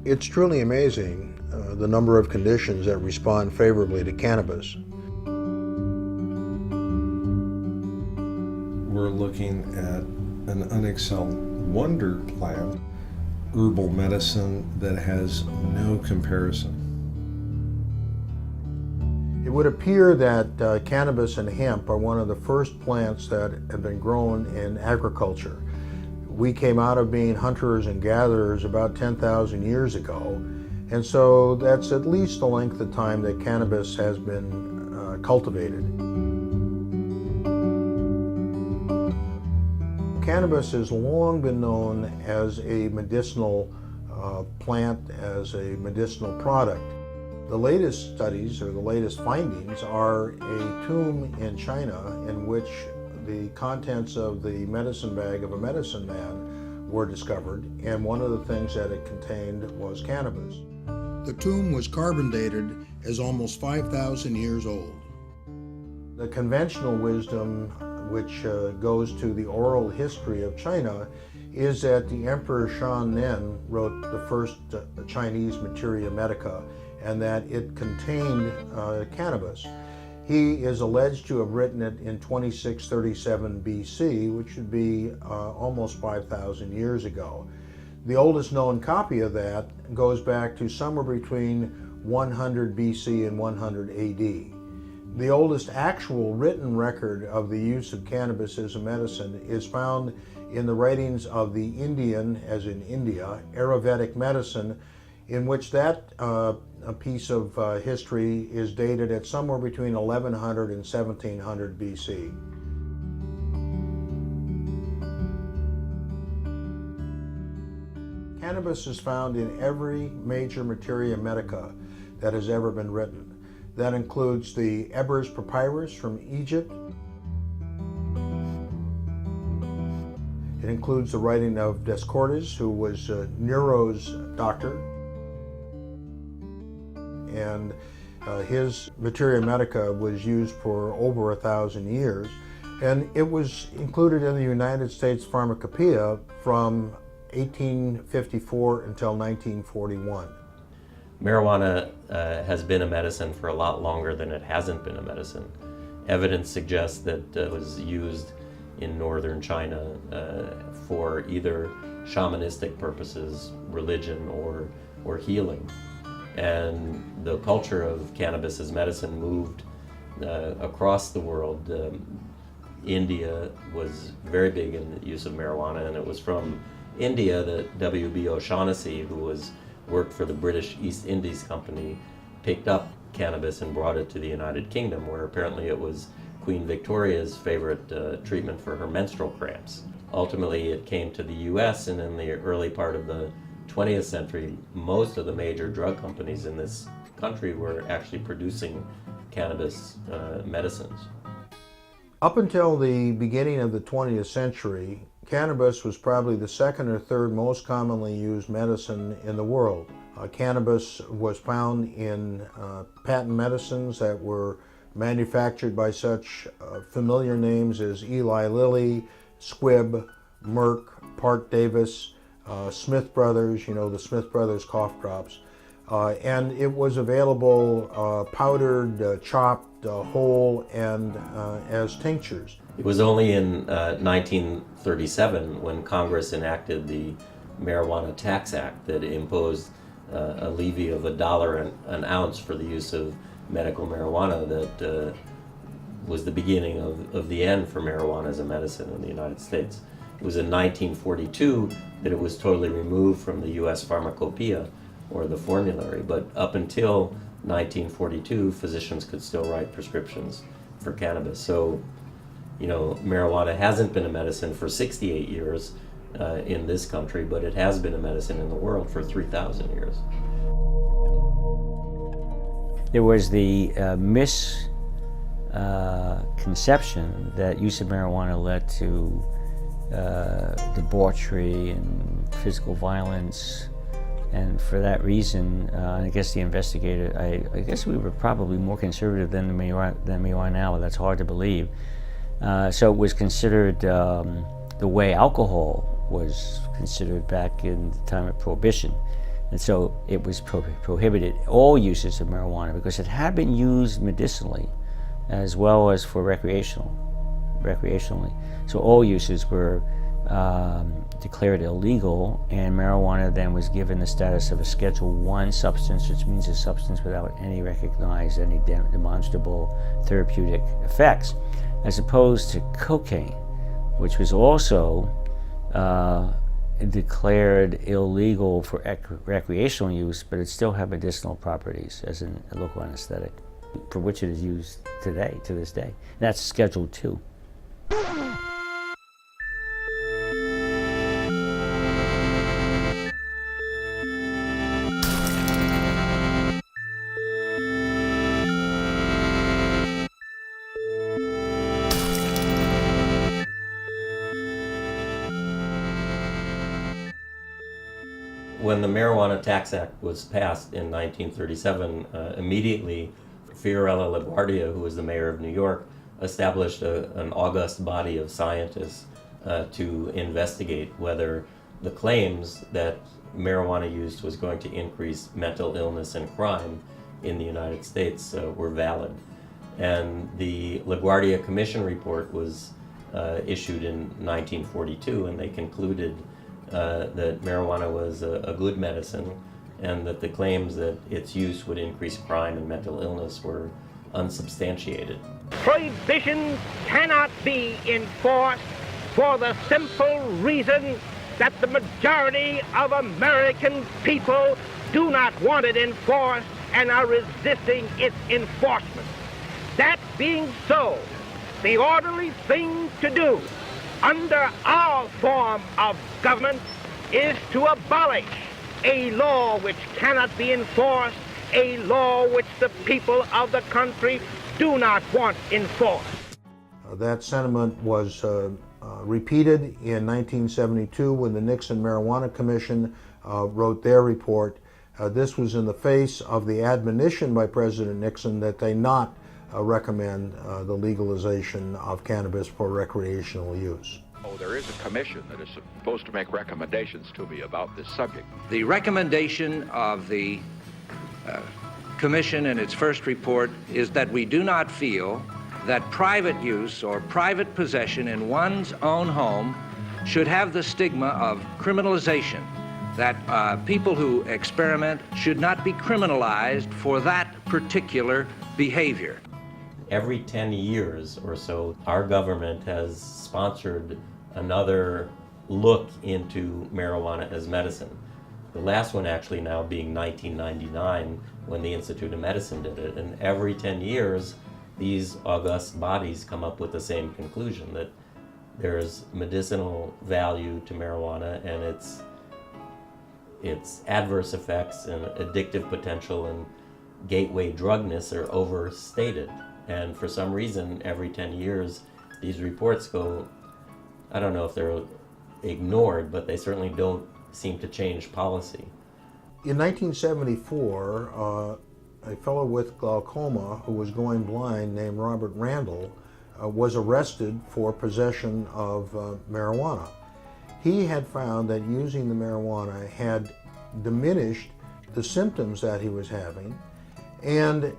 It's truly amazing the number of conditions that respond favorably to cannabis. We're looking at an unexcelled wonder plant, herbal medicine that has no comparison. It would appear that cannabis and hemp are one of the first plants that have been grown in agriculture. We came out of being hunters and gatherers about 10,000 years ago, and so that's at least the length of time that cannabis has been cultivated. Cannabis has long been known as a medicinal plant, as a medicinal product. The latest studies, or the latest findings, are a tomb in China in which the contents of the medicine bag of a medicine man were discovered, and one of the things that it contained was cannabis. The tomb was carbon dated as almost 5,000 years old. The conventional wisdom, which goes to the oral history of China, is that the Emperor Shan Nen wrote the first Chinese Materia Medica, and that it contained cannabis. He is alleged to have written it in 2637 BC, which would be almost 5,000 years ago. The oldest known copy of that goes back to somewhere between 100 BC and 100 AD. The oldest actual written record of the use of cannabis as a medicine is found in the writings of the Indian, as in India, Ayurvedic medicine, in which that a piece of history is dated at somewhere between 1100 and 1700 BC. Cannabis is found in every major materia medica that has ever been written. That includes the Ebers Papyrus from Egypt. It includes the writing of Dioscorides, who was Nero's doctor. And his Materia Medica was used for over 1,000 years. And it was included in the United States Pharmacopoeia from 1854 until 1941. Marijuana has been a medicine for a lot longer than it hasn't been a medicine. Evidence suggests that it was used in northern China for either shamanistic purposes, religion, or healing. And the culture of cannabis as medicine moved across the world. India was very big in the use of marijuana, and it was from India that W.B. O'Shaughnessy, who worked for the British East Indies Company, picked up cannabis and brought it to the United Kingdom, where apparently it was Queen Victoria's favorite treatment for her menstrual cramps. Ultimately, it came to the U.S., and in the early part of the 20th century, most of the major drug companies in this country were actually producing cannabis medicines. Up until the beginning of the 20th century, cannabis was probably the second or third most commonly used medicine in the world. Cannabis was found in patent medicines that were manufactured by such familiar names as Eli Lilly, Squibb, Merck, Parke-Davis, Smith Brothers, the Smith Brothers cough drops. And it was available powdered, chopped, whole, and as tinctures. It was only in 1937 when Congress enacted the Marijuana Tax Act that imposed a levy of $1 an ounce for the use of medical marijuana that was the beginning of the end for marijuana as a medicine in the United States. It was in 1942 that it was totally removed from the U.S. Pharmacopoeia, or the formulary, but up until 1942, physicians could still write prescriptions for cannabis. So, marijuana hasn't been a medicine for 68 years in this country, but it has been a medicine in the world for 3,000 years. There was the misconception that use of marijuana led to debauchery and physical violence, and for that reason, I guess the investigator, I guess we were probably more conservative than we are now. That's hard to believe. So it was considered the way alcohol was considered back in the time of Prohibition. And so it was prohibited, all uses of marijuana, because it had been used medicinally as well as for recreationally. So all uses were declared illegal, and marijuana then was given the status of a Schedule I substance, which means a substance without any recognized, any demonstrable therapeutic effects, as opposed to cocaine, which was also declared illegal for recreational use, but it still had medicinal properties as a local anesthetic, for which it is used today, to this day. And that's Schedule II. When the Marijuana Tax Act was passed in 1937, immediately Fiorello LaGuardia, who was the mayor of New York, established an august body of scientists to investigate whether the claims that marijuana use was going to increase mental illness and crime in the United States were valid. And the LaGuardia Commission report was issued in 1942, and they concluded that marijuana was a good medicine, and that the claims that its use would increase crime and mental illness were unsubstantiated. Prohibition cannot be enforced for the simple reason that the majority of American people do not want it enforced and are resisting its enforcement. That being so, the orderly thing to do under our form of government is to abolish a law which cannot be enforced, a law which the people of the country do not want enforced. That sentiment was repeated in 1972 when the Nixon Marijuana Commission wrote their report. This was in the face of the admonition by President Nixon that they not recommend the legalization of cannabis for recreational use. Oh, there is a commission that is supposed to make recommendations to me about this subject. The recommendation of the commission in its first report is that we do not feel that private use or private possession in one's own home should have the stigma of criminalization, that people who experiment should not be criminalized for that particular behavior. Every 10 years or so, our government has sponsored another look into marijuana as medicine. The last one actually now being 1999, when the Institute of Medicine did it. And every 10 years, these august bodies come up with the same conclusion, that there's medicinal value to marijuana, and its adverse effects and addictive potential and gateway drugness are overstated. And for some reason, every 10 years, these reports go, I don't know if they're ignored, but they certainly don't seem to change policy. In 1974, a fellow with glaucoma who was going blind named Robert Randall was arrested for possession of marijuana. He had found that using the marijuana had diminished the symptoms that he was having, and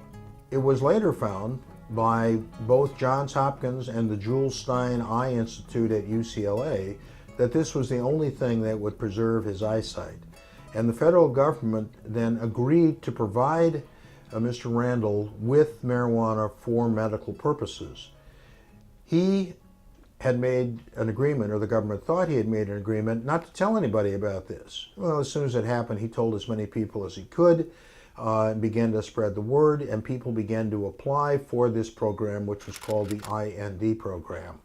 it was later found by both Johns Hopkins and the Jules Stein Eye Institute at UCLA that this was the only thing that would preserve his eyesight. And the federal government then agreed to provide Mr. Randall with marijuana for medical purposes. He had made an agreement, or the government thought he had made an agreement, not to tell anybody about this. Well, as soon as it happened, he told as many people as he could, and began to spread the word, and people began to apply for this program, which was called the IND program.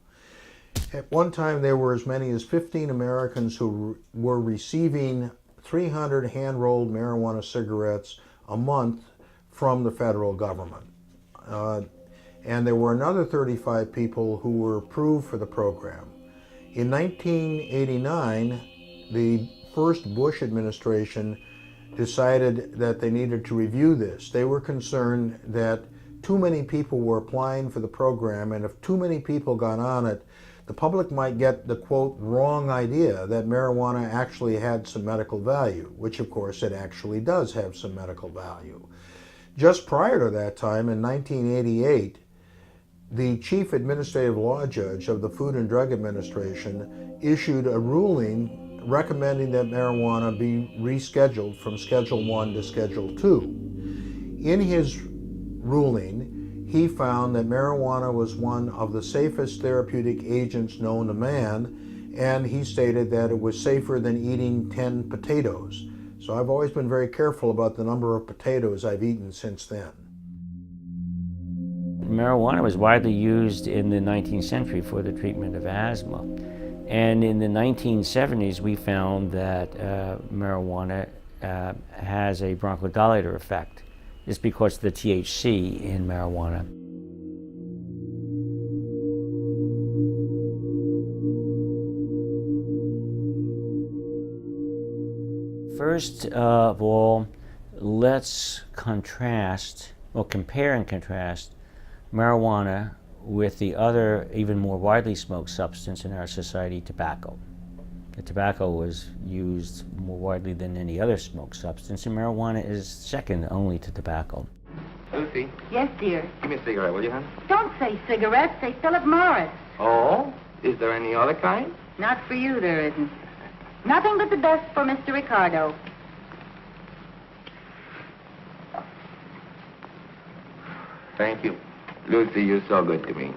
At one time, there were as many as 15 Americans who were receiving 300 hand-rolled marijuana cigarettes a month from the federal government. And there were another 35 people who were approved for the program. In 1989, the first Bush administration decided that they needed to review this. They were concerned that too many people were applying for the program, and if too many people got on it, the public might get the, quote, wrong idea that marijuana actually had some medical value, which of course it actually does have some medical value. Just prior to that time, in 1988, the chief administrative law judge of the Food and Drug Administration issued a ruling recommending that marijuana be rescheduled from Schedule 1 to Schedule 2. In his ruling, he found that marijuana was one of the safest therapeutic agents known to man, and he stated that it was safer than eating 10 potatoes. So I've always been very careful about the number of potatoes I've eaten since then. Marijuana was widely used in the 19th century for the treatment of asthma. And in the 1970s, we found that marijuana has a bronchodilator effect. It's because of the THC in marijuana. First of all, let's compare and contrast marijuana with the other, even more widely smoked substance in our society, tobacco. The tobacco was used more widely than any other smoked substance, and marijuana is second only to tobacco. Lucy, Yes, dear. give me a cigarette, will you, hon? Don't say cigarettes, say Philip Morris. Oh? Is there any other kind? Not for you, there isn't. Nothing but the best for Mr. Ricardo. Thank you. Lucy, you're so good to me.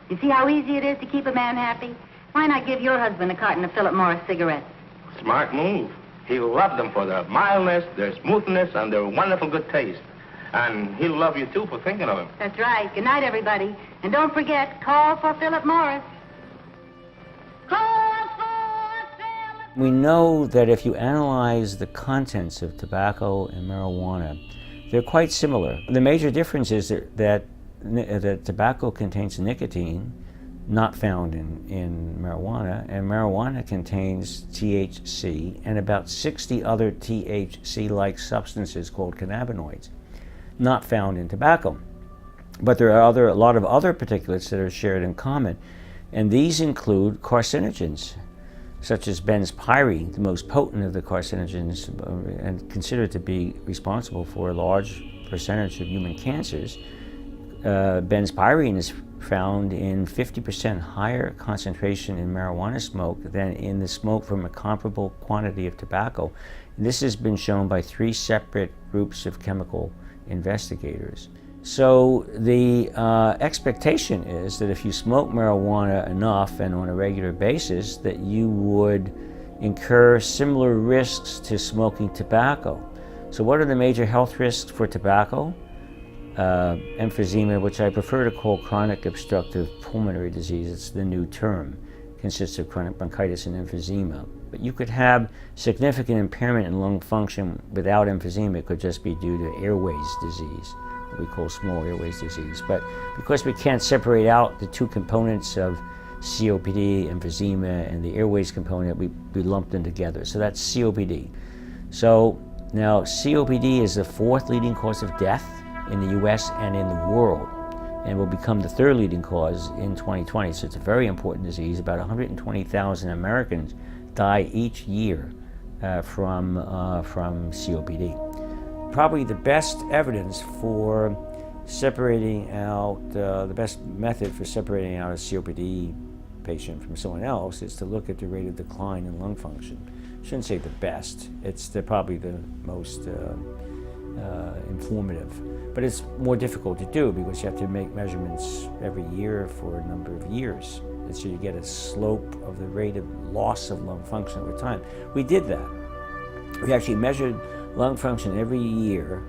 You see how easy it is to keep a man happy? Why not give your husband a carton of Philip Morris cigarettes? Smart move. He'll love them for their mildness, their smoothness, and their wonderful good taste. And he'll love you, too, for thinking of him. That's right. Good night, everybody. And don't forget, call for Philip Morris. Call for Philip. We know that if you analyze the contents of tobacco and marijuana, they're quite similar. The major difference is that tobacco contains nicotine, not found in marijuana, and marijuana contains THC and about 60 other THC-like substances called cannabinoids, not found in tobacco. But there are a lot of other particulates that are shared in common, and these include carcinogens, such as benzpyrene, the most potent of the carcinogens and considered to be responsible for a large percentage of human cancers. Benzpyrene is found in 50% higher concentration in marijuana smoke than in the smoke from a comparable quantity of tobacco. And this has been shown by 3 separate groups of chemical investigators. So the expectation is that if you smoke marijuana enough and on a regular basis, that you would incur similar risks to smoking tobacco. So what are the major health risks for tobacco? Emphysema, which I prefer to call chronic obstructive pulmonary disease, it's the new term, consists of chronic bronchitis and emphysema. But you could have significant impairment in lung function without emphysema. It could just be due to airways disease, what we call small airways disease. But because we can't separate out the two components of COPD, emphysema, and the airways component, we lump them together. So that's COPD. So now COPD is the 4th leading cause of death in the US and in the world, and will become the 3rd leading cause in 2020. So it's a very important disease. About 120,000 Americans die each year from COPD. Probably the best evidence for separating out, the best method for separating out a COPD patient from someone else is to look at the rate of decline in lung function. I shouldn't say the best, it's probably the most informative. But it's more difficult to do because you have to make measurements every year for a number of years. And so you get a slope of the rate of loss of lung function over time. We did that. We actually measured lung function every year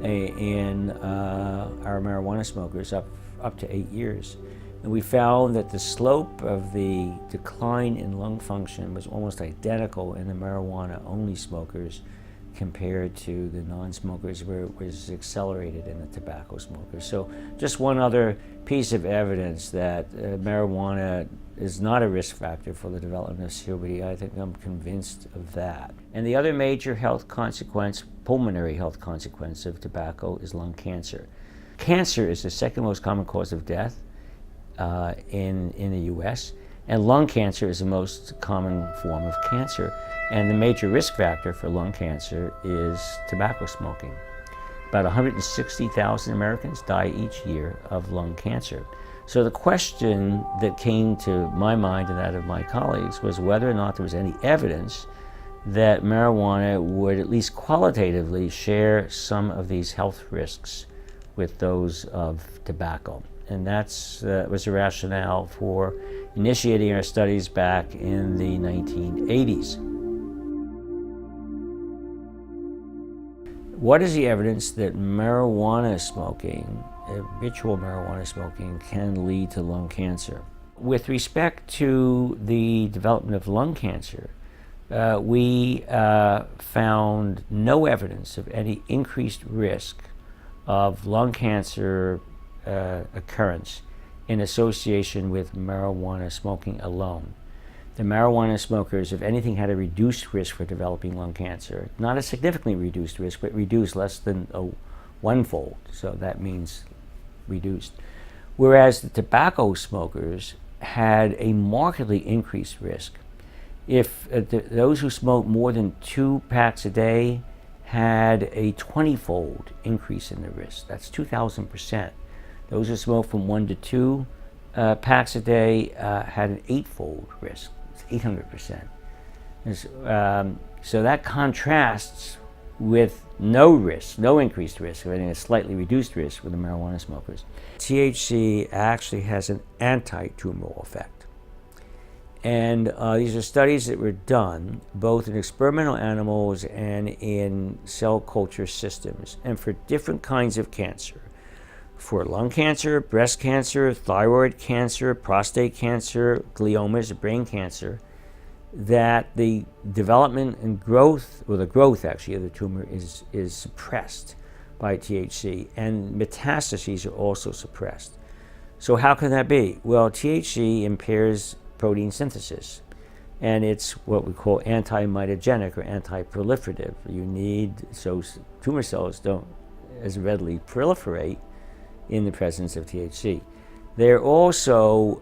in our marijuana smokers up to 8 years. And we found that the slope of the decline in lung function was almost identical in the marijuana-only smokers compared to the non-smokers, where it was accelerated in the tobacco smokers. So just one other piece of evidence that marijuana is not a risk factor for the development of COPD. I think I'm convinced of that. And the other major health consequence, pulmonary health consequence of tobacco, is lung cancer. Cancer is the 2nd most common cause of death in the U.S., and lung cancer is the most common form of cancer. And the major risk factor for lung cancer is tobacco smoking. About 160,000 Americans die each year of lung cancer. So the question that came to my mind and that of my colleagues was whether or not there was any evidence that marijuana would at least qualitatively share some of these health risks with those of tobacco. And that was the rationale for initiating our studies back in the 1980s. What is the evidence that marijuana smoking, habitual marijuana smoking, can lead to lung cancer? With respect to the development of lung cancer, we found no evidence of any increased risk of lung cancer occurrence in association with marijuana smoking alone. The marijuana smokers, if anything, had a reduced risk for developing lung cancer. Not a significantly reduced risk, but reduced less than one-fold, so that means reduced. Whereas the tobacco smokers had a markedly increased risk. If those who smoke more than 2 packs a day had a 20-fold increase in the risk. That's 2,000%. Those who smoke from 1 to 2 packs a day had an 8-fold risk. It's 800%. So that contrasts with no risk, no increased risk, or a slightly reduced risk with the marijuana smokers. THC actually has an anti-tumoral effect. And these are studies that were done both in experimental animals and in cell culture systems, and for different kinds of cancer. For lung cancer, breast cancer, thyroid cancer, prostate cancer, gliomas, brain cancer, that the development and growth, or the growth actually of the tumor is suppressed by THC, and metastases are also suppressed. So how can that be? Well, THC impairs protein synthesis, and it's what we call anti-mitogenic or anti-proliferative. You need, so tumor cells don't as readily proliferate in the presence of THC. They're also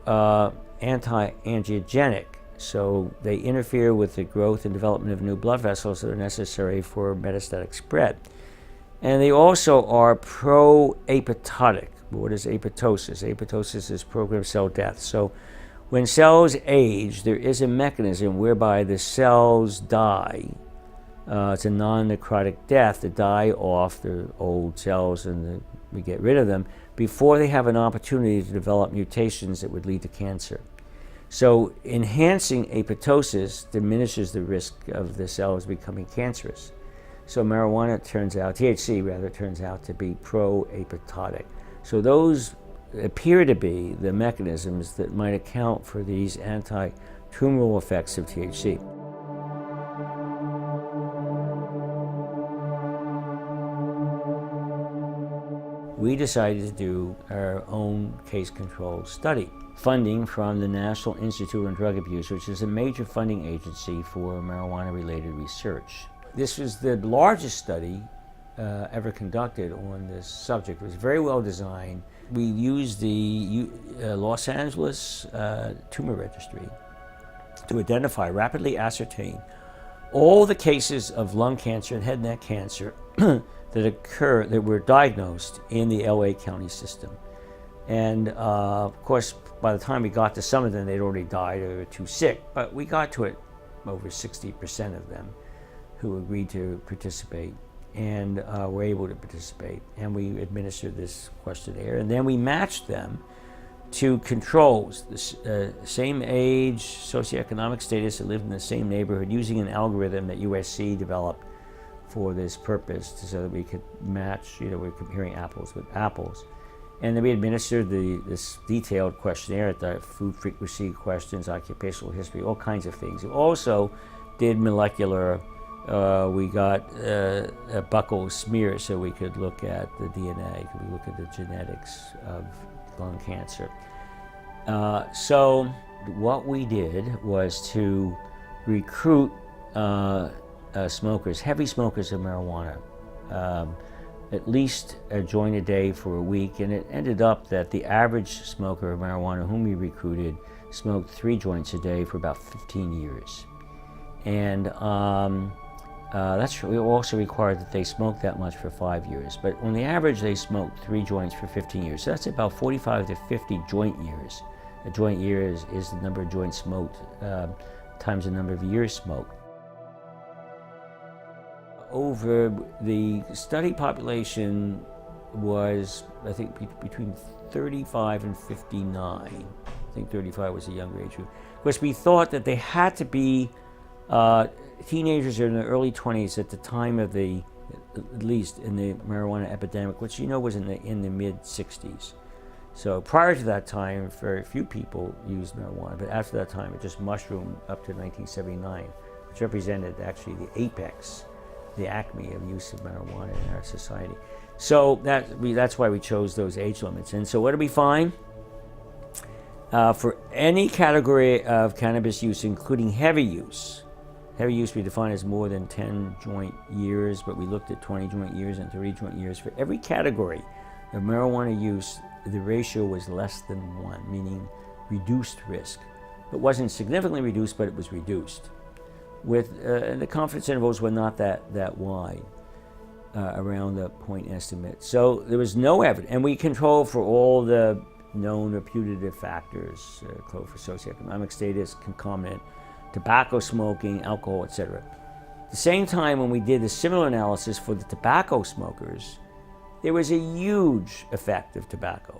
anti-angiogenic, so they interfere with the growth and development of new blood vessels that are necessary for metastatic spread. And they also are pro-apoptotic. What is apoptosis? Apoptosis is programmed cell death. So when cells age, there is a mechanism whereby the cells die. It's a non-necrotic death to die off the old cells, and we get rid of them before they have an opportunity to develop mutations that would lead to cancer. So enhancing apoptosis diminishes the risk of the cells becoming cancerous. So marijuana THC rather, turns out to be pro-apoptotic. So those appear to be the mechanisms that might account for these anti-tumoral effects of THC. We decided to do our own case-controlled study. Funding from the National Institute on Drug Abuse, which is a major funding agency for marijuana-related research. This was the largest study ever conducted on this subject. It was very well designed. We used the Los Angeles Tumor Registry to identify, rapidly ascertain all the cases of lung cancer and head and neck cancer that were diagnosed in the LA County system. And of course, by the time we got to some of them, they'd already died or were too sick, but we got to it over 60% of them who agreed to participate and were able to participate. And we administered this questionnaire, and then we matched them to controls, the same age, socioeconomic status, that lived in the same neighborhood, using an algorithm that USC developed for this purpose, so that we could match, we're comparing apples with apples. And then we administered this detailed questionnaire, the food frequency questions, occupational history, all kinds of things. We also did molecular, we got a buccal smear so we could look at the DNA, we look at the genetics of lung cancer. So what we did was to recruit smokers, heavy smokers of marijuana, at least a joint a day for a week, and it ended up that the average smoker of marijuana whom we recruited smoked 3 joints a day for about 15 years. And that's also required that they smoke that much for 5 years. But on the average, they smoked 3 joints for 15 years. So that's about 45 to 50 joint years. A joint year is the number of joints smoked times the number of years smoked. Over the study population was, I think, between 35 and 59. I think 35 was a younger age group. Because we thought that they had to be teenagers in their early 20s at the time of the, at least in the marijuana epidemic, which was in the mid 60s. So prior to that time, very few people used marijuana, but after that time, it just mushroomed up to 1979, which represented actually the apex, the acme of use of marijuana in our society. So that's why we chose those age limits. And so what do we find? For any category of cannabis use, including heavy use we define as more than 10 joint years, but we looked at 20 joint years and 30 joint years. For every category of marijuana use, the ratio was less than 1, meaning reduced risk. It wasn't significantly reduced, but it was reduced. And the confidence intervals were not that wide, around the point estimate. So there was no evidence, and we controlled for all the known reputative factors, for socioeconomic status, concomitant, tobacco smoking, alcohol, etc. At the same time, when we did a similar analysis for the tobacco smokers, there was a huge effect of tobacco.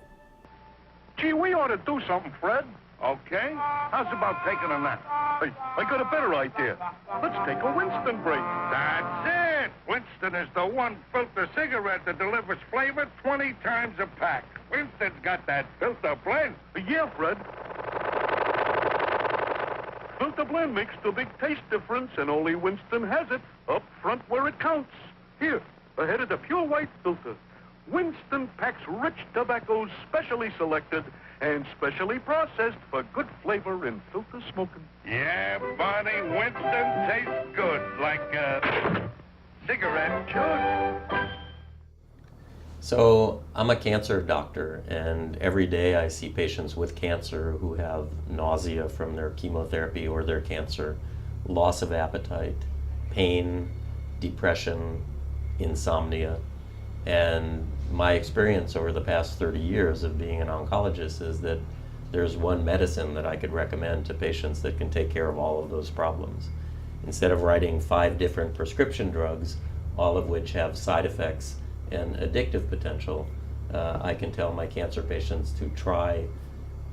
Gee, we ought to do something, Fred. Okay? How's about taking a nap? Hey, I got a better idea. Let's take a Winston break. That's it! Winston is the one filter cigarette that delivers flavor 20 times a pack. Winston's got that filter blend. Yeah, Fred. Filter blend makes the big taste difference, and only Winston has it up front where it counts. Here, ahead of the pure white filter. Winston packs rich tobaccos specially selected and specially processed for good flavor in filter smoking. Yeah, Barney, Winston tastes good, like a cigarette should. So I'm a cancer doctor, and every day I see patients with cancer who have nausea from their chemotherapy or their cancer, loss of appetite, pain, depression, insomnia. And my experience over the past 30 years of being an oncologist is that there's one medicine that I could recommend to patients that can take care of all of those problems. Instead of writing 5 different prescription drugs, all of which have side effects and addictive potential, I can tell my cancer patients to try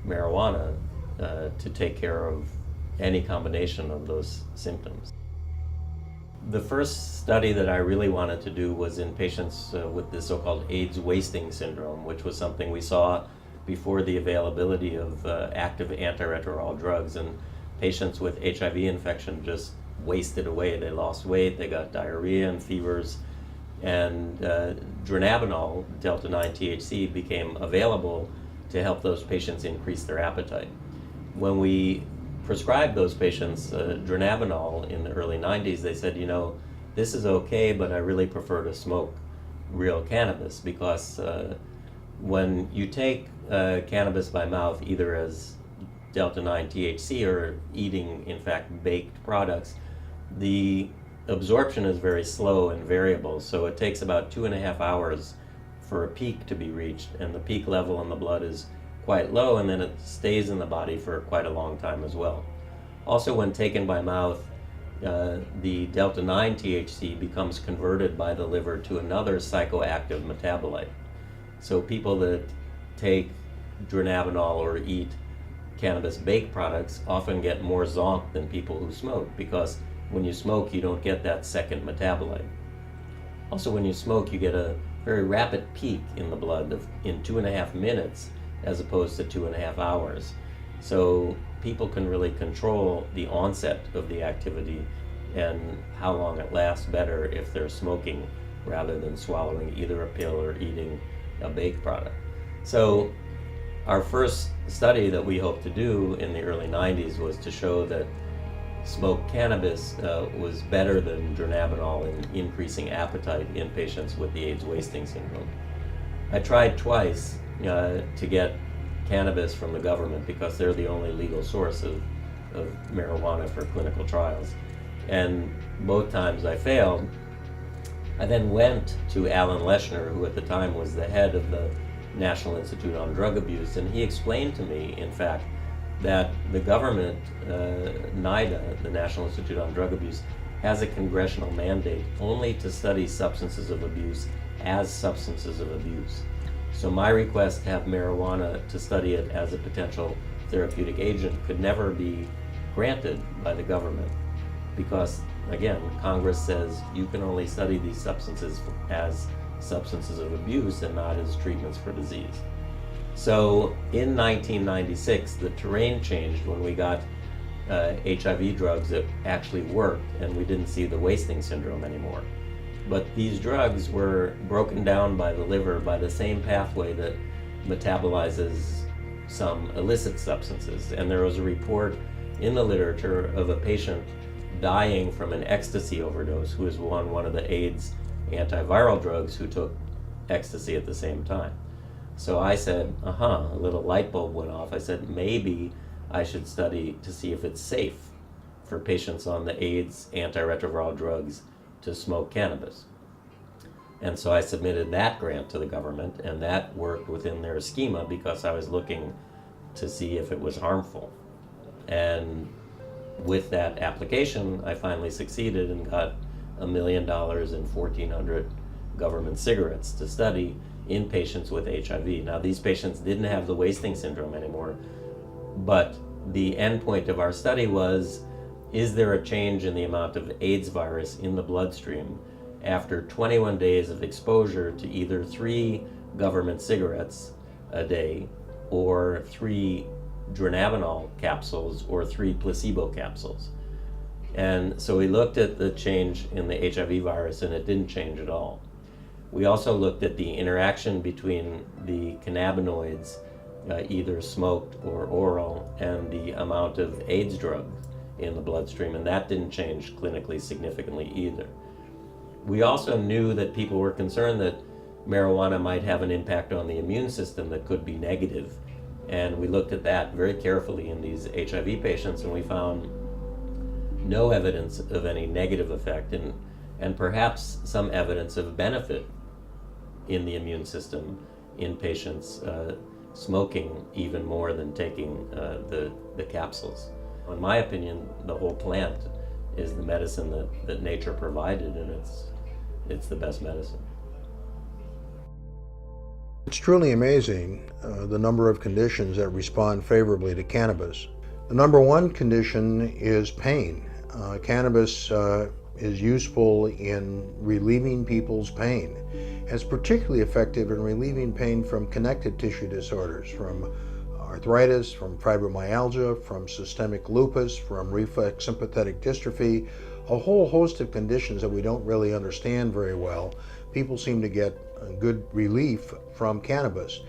marijuana to take care of any combination of those symptoms. The first study that I really wanted to do was in patients with the so-called AIDS wasting syndrome, which was something we saw before the availability of active antiretroviral drugs, and patients with HIV infection just wasted away. They lost weight, they got diarrhea and fevers, and dronabinol, delta-9 THC, became available to help those patients increase their appetite. When we prescribed those patients dronabinol in the early 90s, they said, this is okay, but I really prefer to smoke real cannabis, because when you take cannabis by mouth, either as delta-9 THC or eating, in fact, baked products, the absorption is very slow and variable. So it takes about 2.5 hours for a peak to be reached, and the peak level in the blood is quite low, and then it stays in the body for quite a long time as well. Also, when taken by mouth, the delta-9 THC becomes converted by the liver to another psychoactive metabolite. So people that take dronabinol or eat cannabis baked products often get more zonk than people who smoke, because when you smoke, you don't get that second metabolite. Also, when you smoke, you get a very rapid peak in the blood in 2.5 minutes, as opposed to 2.5 hours. So people can really control the onset of the activity and how long it lasts better if they're smoking rather than swallowing either a pill or eating a baked product. So our first study that we hoped to do in the early 90s was to show that smoked cannabis was better than dronabinol in increasing appetite in patients with the AIDS wasting syndrome. I tried twice to get cannabis from the government because they're the only legal source of marijuana for clinical trials. And both times I failed. I then went to Alan Leshner, who at the time was the head of the National Institute on Drug Abuse, and he explained to me, in fact, that the government, NIDA, the National Institute on Drug Abuse, has a congressional mandate only to study substances of abuse as substances of abuse. So my request to have marijuana to study it as a potential therapeutic agent could never be granted by the government because, again, Congress says you can only study these substances as substances of abuse and not as treatments for disease. So in 1996, the terrain changed when we got HIV drugs that actually worked and we didn't see the wasting syndrome anymore. But these drugs were broken down by the liver by the same pathway that metabolizes some illicit substances. And there was a report in the literature of a patient dying from an ecstasy overdose who was on one of the AIDS antiviral drugs who took ecstasy at the same time. So I said, a little light bulb went off. I said, maybe I should study to see if it's safe for patients on the AIDS antiretroviral drugs to smoke cannabis. And so I submitted that grant to the government, and that worked within their schema because I was looking to see if it was harmful. And with that application, I finally succeeded and got $1 million and 1,400 government cigarettes to study in patients with HIV. Now, these patients didn't have the wasting syndrome anymore, but the endpoint of our study was, is there a change in the amount of AIDS virus in the bloodstream after 21 days of exposure to either 3 government cigarettes a day or 3 dronabinol capsules or 3 placebo capsules? And so we looked at the change in the HIV virus, and it didn't change at all. We also looked at the interaction between the cannabinoids, either smoked or oral, and the amount of AIDS drug in the bloodstream, and that didn't change clinically significantly either. We also knew that people were concerned that marijuana might have an impact on the immune system that could be negative, and we looked at that very carefully in these HIV patients, and we found no evidence of any negative effect, and perhaps some evidence of benefit in the immune system in patients smoking even more than taking the capsules. In my opinion, the whole plant is the medicine that nature provided, and it's the best medicine. It's truly amazing the number of conditions that respond favorably to cannabis. The number one condition is pain. Cannabis is useful in relieving people's pain. It's particularly effective in relieving pain from connective tissue disorders, from arthritis, from fibromyalgia, from systemic lupus, from reflex sympathetic dystrophy, a whole host of conditions that we don't really understand very well. People seem to get good relief from cannabis.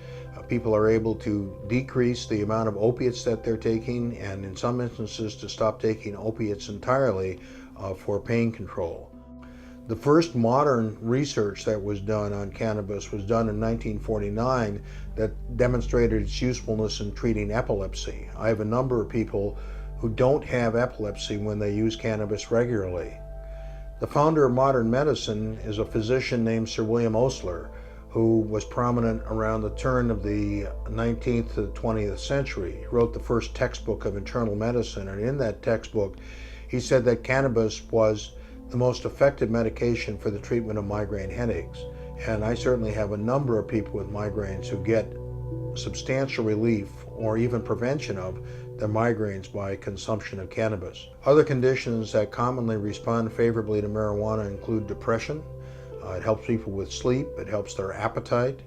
People are able to decrease the amount of opiates that they're taking, and in some instances to stop taking opiates entirely for pain control. The first modern research that was done on cannabis was done in 1949 that demonstrated its usefulness in treating epilepsy. I have a number of people who don't have epilepsy when they use cannabis regularly. The founder of modern medicine is a physician named Sir William Osler, who was prominent around the turn of the 19th to the 20th century. He wrote the first textbook of internal medicine, and in that textbook he said that cannabis was the most effective medication for the treatment of migraine headaches. And I certainly have a number of people with migraines who get substantial relief or even prevention of their migraines by consumption of cannabis. Other conditions that commonly respond favorably to marijuana include depression. It helps people with sleep, it helps their appetite.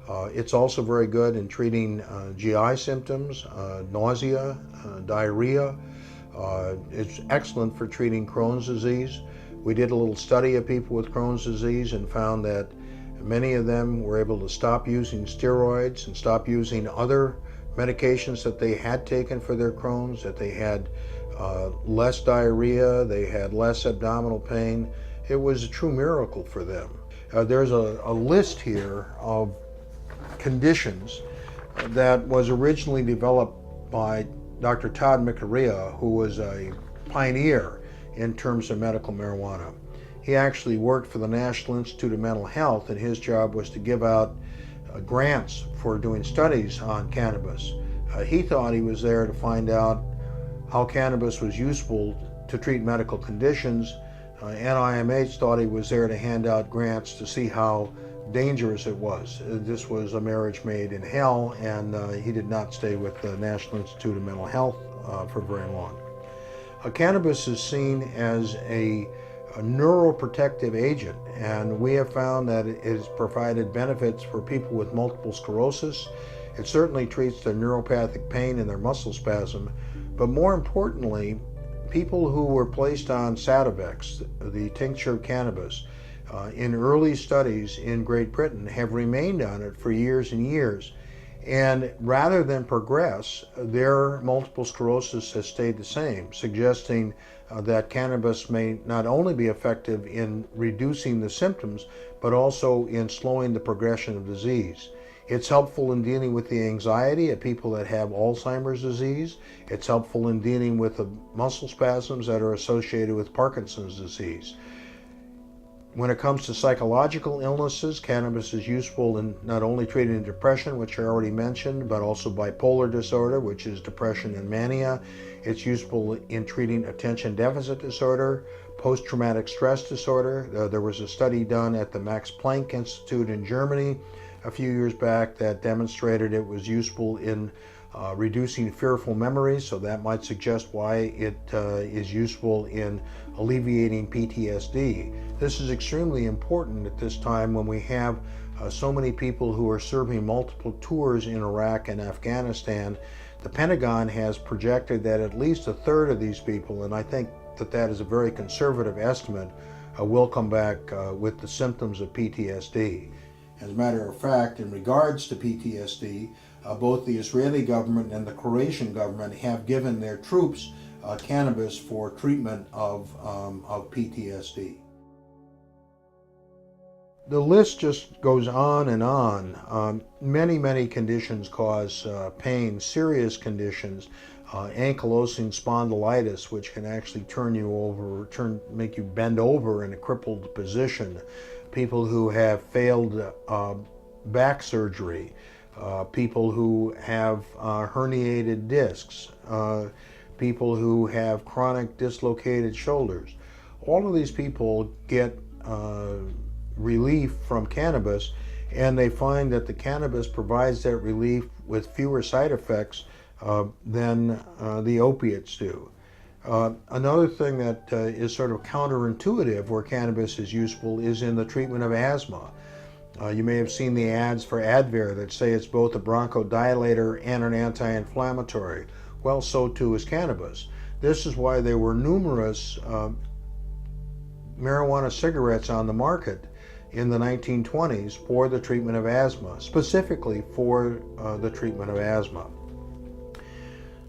It's also very good in treating GI symptoms, nausea, diarrhea. It's excellent for treating Crohn's disease. We did a little study of people with Crohn's disease and found that many of them were able to stop using steroids and stop using other medications that they had taken for their Crohn's, that they had less diarrhea, they had less abdominal pain. It was a true miracle for them. There's a list here of conditions that was originally developed by Dr. Todd McArea, who was a pioneer in terms of medical marijuana. He actually worked for the National Institute of Mental Health, and his job was to give out grants for doing studies on cannabis. He thought he was there to find out how cannabis was useful to treat medical conditions. NIMH thought he was there to hand out grants to see how dangerous it was. This was a marriage made in hell, and he did not stay with the National Institute of Mental Health for very long. Cannabis is seen as a neuroprotective agent, and we have found that it has provided benefits for people with multiple sclerosis. It certainly treats their neuropathic pain and their muscle spasm, but more importantly, people who were placed on Sativex, the tincture of cannabis, in early studies in Great Britain have remained on it for years and years. And rather than progress, their multiple sclerosis has stayed the same, suggesting that cannabis may not only be effective in reducing the symptoms, but also in slowing the progression of disease. It's helpful in dealing with the anxiety of people that have Alzheimer's disease. It's helpful in dealing with the muscle spasms that are associated with Parkinson's disease. When it comes to psychological illnesses, cannabis is useful in not only treating depression, which I already mentioned, but also bipolar disorder, which is depression and mania. It's useful in treating attention deficit disorder, post-traumatic stress disorder. There was a study done at the Max Planck Institute in Germany a few years back that demonstrated it was useful in reducing fearful memories, so that might suggest why it is useful in alleviating PTSD. This is extremely important at this time when we have so many people who are serving multiple tours in Iraq and Afghanistan. The Pentagon has projected that at least a third of these people, and I think that that is a very conservative estimate, will come back with the symptoms of PTSD. As a matter of fact, in regards to PTSD, both the Israeli government and the Croatian government have given their troops cannabis for treatment of PTSD. The list just goes on and on. Many conditions cause pain, serious conditions. Ankylosing spondylitis, which can actually turn you over, make you bend over in a crippled position. People who have failed back surgery. People who have herniated discs. People who have chronic dislocated shoulders. All of these people get relief from cannabis, and they find that the cannabis provides that relief with fewer side effects than the opiates do. Another thing that is sort of counterintuitive where cannabis is useful is in the treatment of asthma. You may have seen the ads for Advair that say it's both a bronchodilator and an anti-inflammatory. Well, so too is cannabis. This is why there were numerous marijuana cigarettes on the market in the 1920s for the treatment of asthma, specifically for the treatment of asthma.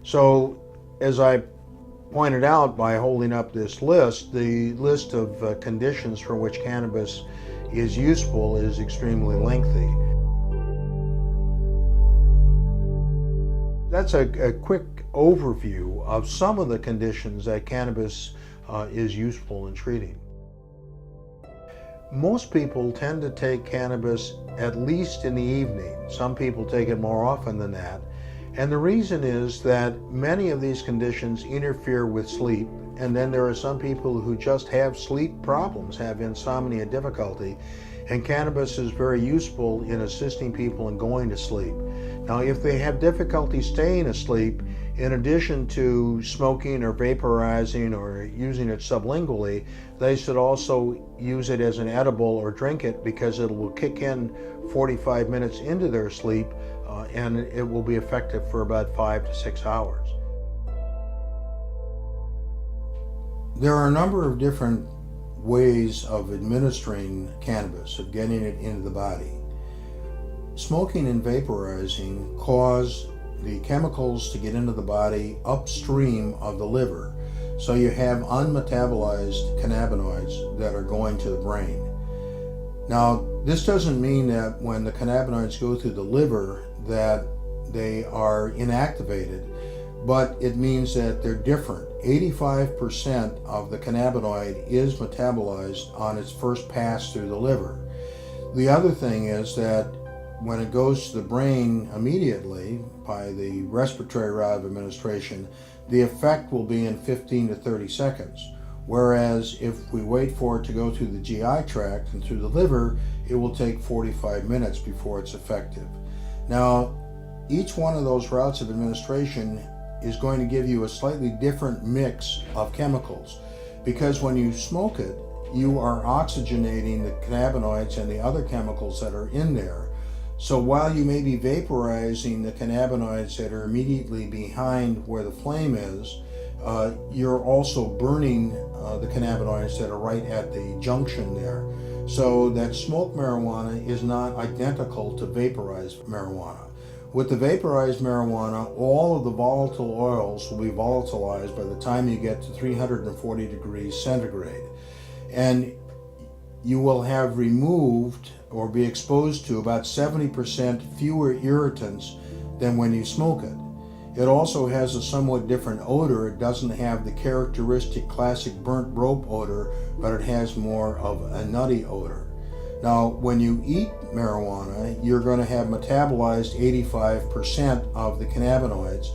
So, as I pointed out by holding up this list, the list of conditions for which cannabis is useful is extremely lengthy. That's a quick overview of some of the conditions that cannabis is useful in treating. Most people tend to take cannabis at least in the evening. Some people take it more often than that. And the reason is that many of these conditions interfere with sleep, and then there are some people who just have sleep problems, have insomnia difficulty, and cannabis is very useful in assisting people in going to sleep. Now, if they have difficulty staying asleep, in addition to smoking or vaporizing or using it sublingually, they should also use it as an edible or drink it, because it will kick in 45 minutes into their sleep and it will be effective for about 5 to 6 hours. There are a number of different ways of administering cannabis, of getting it into the body. Smoking and vaporizing cause the chemicals to get into the body upstream of the liver. So you have unmetabolized cannabinoids that are going to the brain. Now, this doesn't mean that when the cannabinoids go through the liver that they are inactivated, but it means that they're different. 85% of the cannabinoid is metabolized on its first pass through the liver. The other thing is that when it goes to the brain immediately by the respiratory route of administration, the effect will be in 15 to 30 seconds. Whereas if we wait for it to go through the GI tract and through the liver, it will take 45 minutes before it's effective. Now, each one of those routes of administration is going to give you a slightly different mix of chemicals, because when you smoke it, you are oxygenating the cannabinoids and the other chemicals that are in there. So while you may be vaporizing the cannabinoids that are immediately behind where the flame is, you're also burning the cannabinoids that are right at the junction there. So that smoked marijuana is not identical to vaporized marijuana. With the vaporized marijuana, all of the volatile oils will be volatilized by the time you get to 340 degrees centigrade. And you will have removed or be exposed to about 70% fewer irritants than when you smoke it. It also has a somewhat different odor. It doesn't have the characteristic classic burnt rope odor, but it has more of a nutty odor. Now, when you eat marijuana, you're going to have metabolized 85% of the cannabinoids.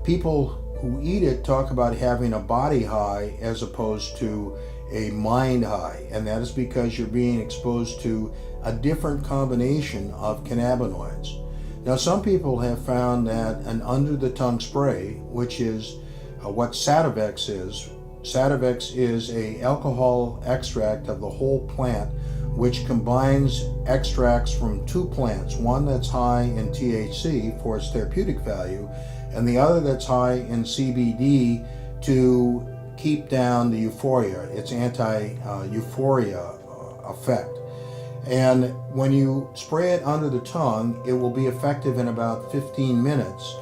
People who eat it talk about having a body high as opposed to a mind high, and that is because you're being exposed to a different combination of cannabinoids. Now, some people have found that an under-the-tongue spray, which is what Sativex is. Sativex is an alcohol extract of the whole plant, which combines extracts from two plants, one that's high in THC for its therapeutic value, and the other that's high in CBD to keep down the euphoria, its anti-euphoria effect. And when you spray it under the tongue, it will be effective in about 15 minutes,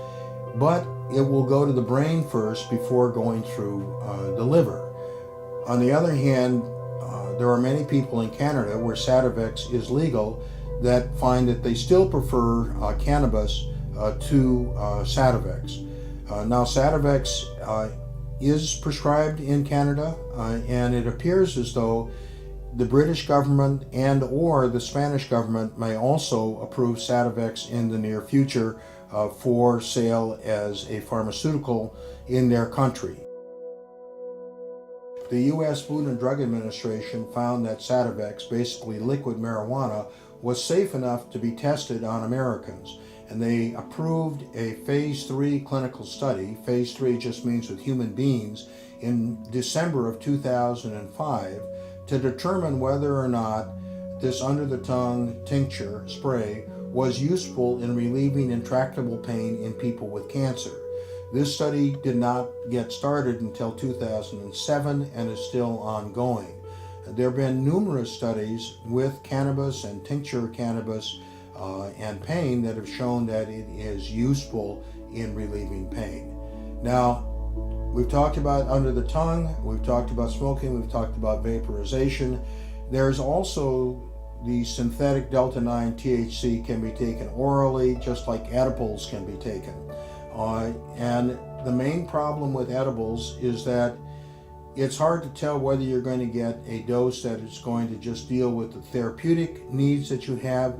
but it will go to the brain first before going through the liver. On the other hand, there are many people in Canada where Sativex is legal that find that they still prefer cannabis to Sativex. Now, Sativex is prescribed in Canada, and it appears as though the British government and or the Spanish government may also approve Sativex in the near future for sale as a pharmaceutical in their country. The U.S. Food and Drug Administration found that Sativex, basically liquid marijuana, was safe enough to be tested on Americans, and they approved a phase 3 clinical study. Phase 3 just means with human beings, in December of 2005 to determine whether or not this under-the-tongue tincture spray was useful in relieving intractable pain in people with cancer. This study did not get started until 2007 and is still ongoing. There have been numerous studies with cannabis and tincture cannabis and pain that have shown that it is useful in relieving pain. Now, we've talked about under the tongue, we've talked about smoking, we've talked about vaporization. There's also the synthetic delta-9 THC can be taken orally, just like edibles can be taken. And the main problem with edibles is that it's hard to tell whether you're going to get a dose that is going to just deal with the therapeutic needs that you have,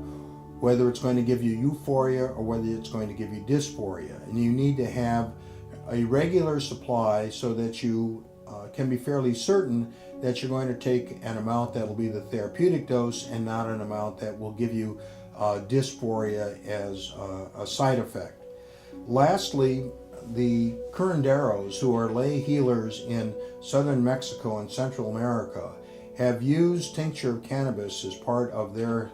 whether it's going to give you euphoria or whether it's going to give you dysphoria. And you need to have a regular supply so that you can be fairly certain that you're going to take an amount that will be the therapeutic dose and not an amount that will give you dysphoria as a side effect. Lastly, the curanderos, who are lay healers in southern Mexico and Central America, have used tincture of cannabis as part of their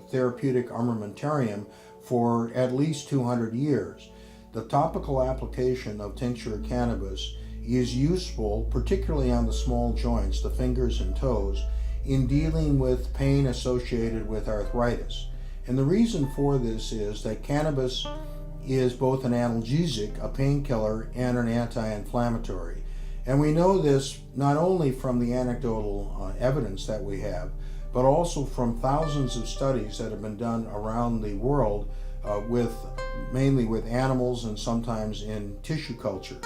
therapeutic armamentarium for at least 200 years. The topical application of tincture of cannabis is useful, particularly on the small joints, the fingers and toes, in dealing with pain associated with arthritis. And the reason for this is that cannabis is both an analgesic, a painkiller, and an anti-inflammatory. And we know this not only from the anecdotal evidence that we have, but also from thousands of studies that have been done around the world mainly with animals and sometimes in tissue culture.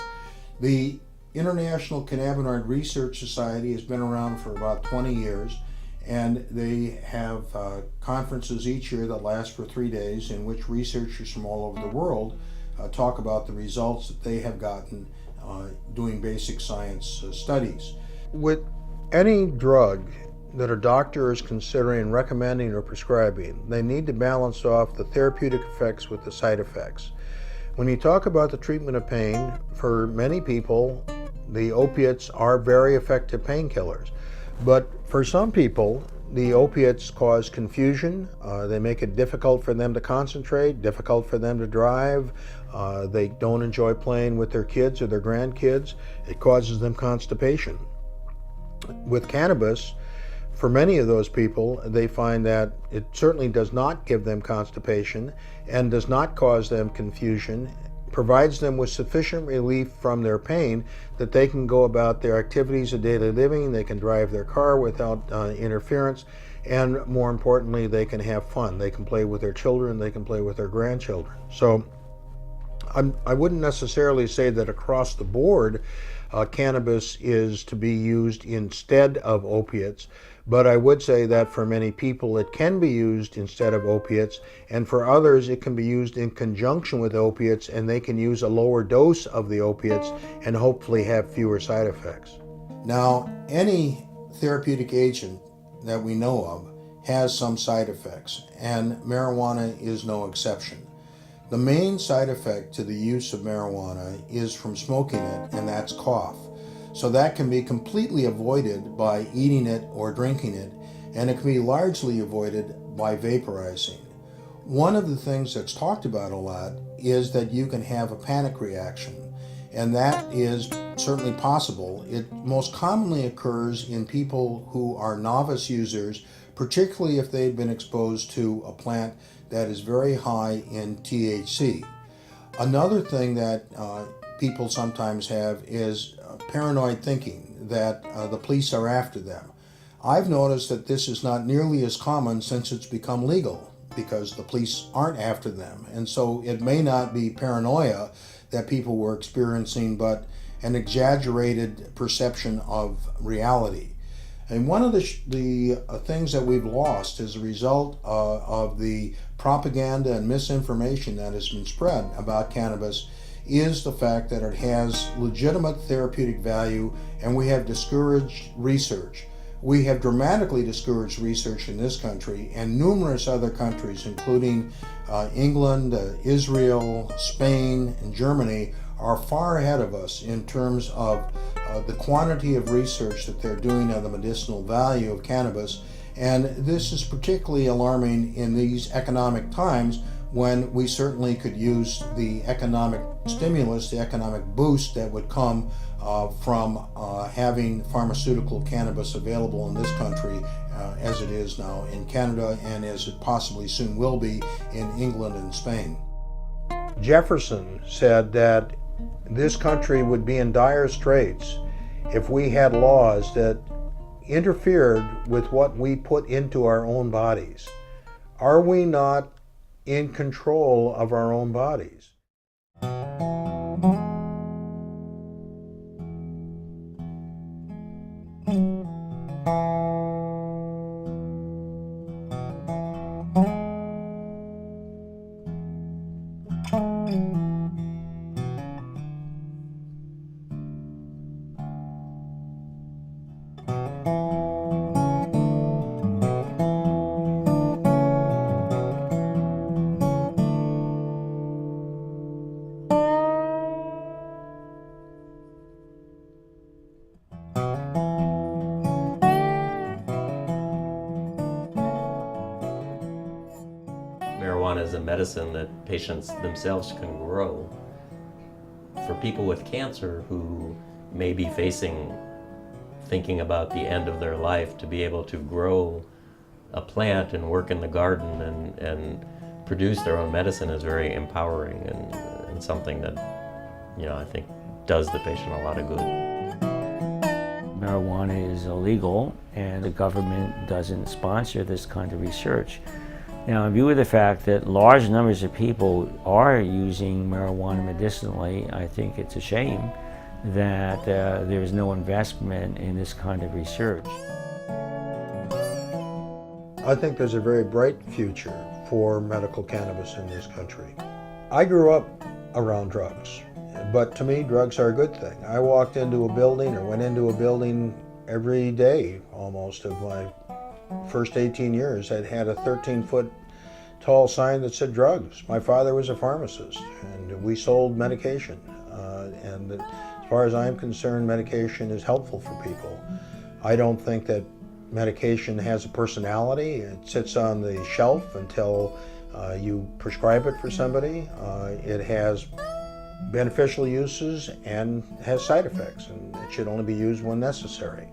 The International Cannabinoid Research Society has been around for about 20 years, and they have conferences each year that last for 3 days in which researchers from all over the world talk about the results that they have gotten doing basic science studies. With any drug that a doctor is considering recommending or prescribing, they need to balance off the therapeutic effects with the side effects. When you talk about the treatment of pain, for many people, the opiates are very effective painkillers. But for some people, the opiates cause confusion. They make it difficult for them to concentrate, difficult for them to drive. They don't enjoy playing with their kids or their grandkids. It causes them constipation. With cannabis, for many of those people, they find that it certainly does not give them constipation and does not cause them confusion, provides them with sufficient relief from their pain that they can go about their activities of daily living, they can drive their car without interference, and more importantly, they can have fun. They can play with their children, they can play with their grandchildren. So I wouldn't necessarily say that across the board cannabis is to be used instead of opiates, but I would say that for many people it can be used instead of opiates, and for others it can be used in conjunction with opiates, and they can use a lower dose of the opiates and hopefully have fewer side effects. Now, any therapeutic agent that we know of has some side effects, and marijuana is no exception. The main side effect to the use of marijuana is from smoking it, and that's cough. So that can be completely avoided by eating it or drinking it, and it can be largely avoided by vaporizing. One of the things that's talked about a lot is that you can have a panic reaction, and that is certainly possible. It most commonly occurs in people who are novice users, particularly if they've been exposed to a plant that is very high in THC. Another thing that people sometimes have is paranoid thinking that the police are after them. I've noticed that this is not nearly as common since it's become legal, because the police aren't after them. And so it may not be paranoia that people were experiencing, but an exaggerated perception of reality. And one of the things that we've lost as a result of the propaganda and misinformation that has been spread about cannabis is the fact that it has legitimate therapeutic value, and we have discouraged research. We have dramatically discouraged research in this country, and numerous other countries, including England, Israel, Spain, and Germany, are far ahead of us in terms of the quantity of research that they're doing on the medicinal value of cannabis. And this is particularly alarming in these economic times, when we certainly could use the economic stimulus, the economic boost that would come from having pharmaceutical cannabis available in this country as it is now in Canada, and as it possibly soon will be in England and Spain. Jefferson said that this country would be in dire straits if we had laws that interfered with what we put into our own bodies. Are we not in control of our own bodies? Marijuana is a medicine that patients themselves can grow. For people with cancer who may be thinking about the end of their life, to be able to grow a plant and work in the garden and produce their own medicine is very empowering and something that, I think does the patient a lot of good. Marijuana is illegal and the government doesn't sponsor this kind of research. Now, in view of the fact that large numbers of people are using marijuana medicinally, I think it's a shame that there is no investment in this kind of research. I think there's a very bright future for medical cannabis in this country. I grew up around drugs, but to me, drugs are a good thing. I walked into a building or went into a building every day almost of my first 18 years that had a 13-foot tall sign that said drugs. My father was a pharmacist and we sold medication. And as far as I'm concerned, medication is helpful for people. I don't think that medication has a personality. It sits on the shelf until you prescribe it for somebody. It has beneficial uses and has side effects, and it should only be used when necessary.